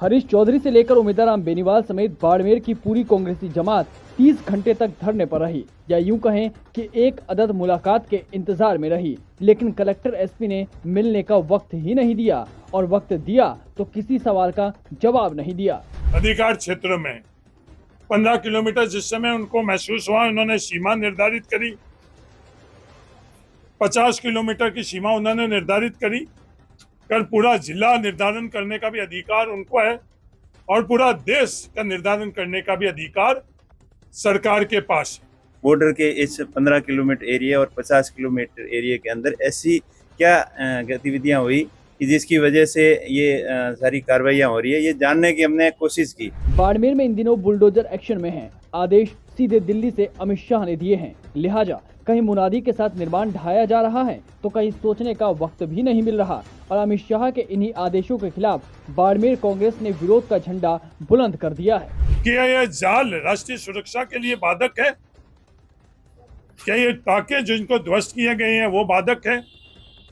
हरीश चौधरी से लेकर उमेदराम बेनीवाल समेत बाड़मेर की पूरी कांग्रेसी जमात 30 घंटे तक धरने पर रही, या यूं कहें कि एक अदद मुलाकात के इंतजार में रही, लेकिन कलेक्टर एसपी ने मिलने का वक्त ही नहीं दिया और वक्त दिया तो किसी सवाल का जवाब नहीं दिया। अधिकार क्षेत्रों में 15 किलोमीटर जिस समय उनको महसूस हुआ, उन्होंने सीमा निर्धारित करी, 50 किलोमीटर की सीमा उन्होंने निर्धारित करी कर पूरा जिला निर्धारण करने का भी अधिकार उनको है और पूरा देश का निर्धारण करने का भी अधिकार सरकार के पास है। बॉर्डर के इस 15 किलोमीटर एरिया और 50 किलोमीटर एरिया के अंदर ऐसी क्या गतिविधियां हुई कि जिसकी वजह से ये सारी कार्रवाइयां हो रही है, ये जानने की हमने कोशिश की। बाड़मेर में इन दिनों बुलडोजर एक्शन में हैं। आदेश सीधे दिल्ली से अमित शाह ने दिए हैं, लिहाजा कहीं मुनादी के साथ निर्माण ढाया जा रहा है तो कहीं सोचने का वक्त भी नहीं मिल रहा। और अमित शाह के इन्हीं आदेशों के खिलाफ बाड़मेर कांग्रेस ने विरोध का झंडा बुलंद कर दिया है। क्या यह जाल राष्ट्रीय सुरक्षा के लिए बाधक है? क्या ये टाके जिनको ध्वस्त किए गए हैं वो बाधक है?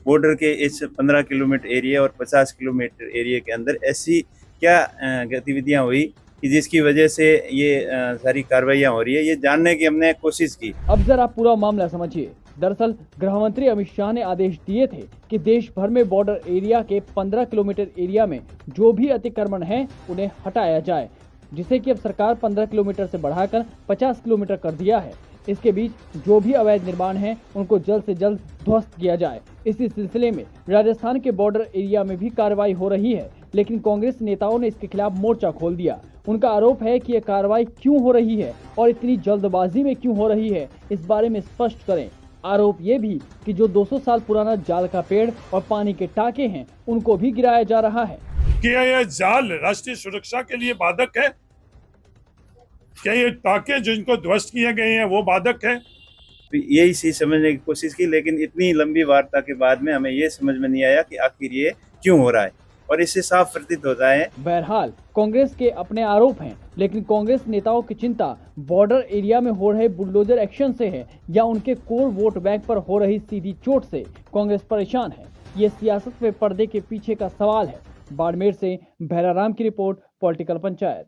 बॉर्डर के इस 15 किलोमीटर एरिया और 50 किलोमीटर एरिया के अंदर ऐसी क्या गतिविधियां हुई कि जिसकी वजह से ये सारी कार्रवाइयां हो रही है, ये जानने की हमने कोशिश की। अब जरा पूरा मामला समझिए। दरअसल गृह मंत्री अमित शाह ने आदेश दिए थे कि देश भर में बॉर्डर एरिया के 15 किलोमीटर एरिया में जो भी अतिक्रमण है उन्हें हटाया जाए, जिसे कि अब सरकार 15 किलोमीटर से बढ़ाकर 50 किलोमीटर कर दिया है। इसके बीच जो भी अवैध निर्माण है उनको जल्द से जल्द ध्वस्त किया जाए। इसी सिलसिले में राजस्थान के बॉर्डर एरिया में भी कार्रवाई हो रही है, लेकिन कांग्रेस नेताओं ने इसके खिलाफ मोर्चा खोल दिया। उनका आरोप है कि यह कार्रवाई क्यों हो रही है और इतनी जल्दबाजी में क्यों हो रही है, इस बारे में स्पष्ट करें। आरोप ये भी कि जो 200 साल पुराना जाल का पेड़ और पानी के टाके हैं उनको भी गिराया जा रहा है। क्या यह जाल राष्ट्रीय सुरक्षा के लिए बाधक है? क्या ये टाके जिनको ध्वस्त किए गए हैं वो बाधक है? यही चीज समझने की कोशिश की, लेकिन इतनी लंबी वार्ता के बाद में हमें ये समझ में नहीं आया कि आखिर ये क्यों हो रहा है, और इससे साफ प्रतीत होता है। बहरहाल कांग्रेस के अपने आरोप हैं, लेकिन कांग्रेस नेताओं की चिंता बॉर्डर एरिया में हो रहे बुलडोजर एक्शन से है या उनके कोर वोट बैंक पर हो रही सीधी चोट से कांग्रेस परेशान है। ये सियासत में पर्दे के पीछे का सवाल है। बाड़मेर से भैराराम की रिपोर्ट, पॉलिटिकल पंचायत।